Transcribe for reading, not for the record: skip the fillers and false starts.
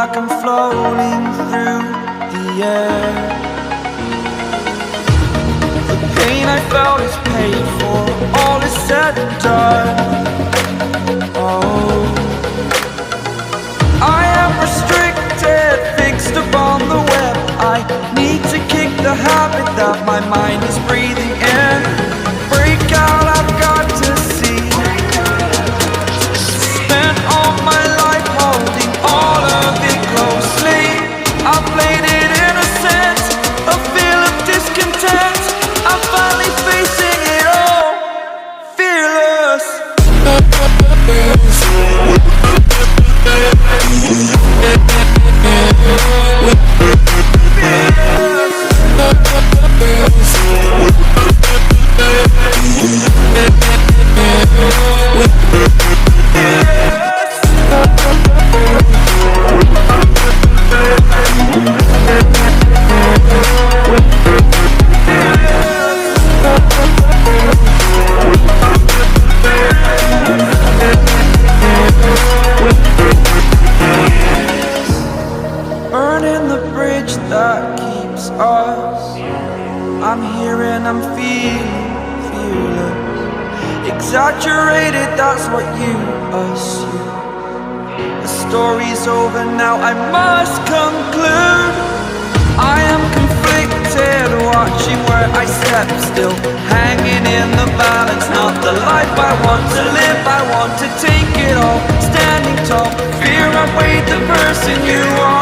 like I'm floating through the air. The pain I felt is paid for, all is said and done. Oh, I am restricted, fixed upon the web. I need to kick the habit that my mind is breathing in. Break out, I've got to see. Spent all my life holding all of it closely. I played it innocent, a feel of discontent. I'm finally facing it all, fearless. Burning the bridge that keeps us. I'm here and I'm feeling fearless. Exaggerated, that's what you assume. The story's over now, I must conclude. I am conflicted, watching where I step still, hanging in the balance. Not the life I want to live, I want to take it all. Standing tall, fear outweighed the person you are.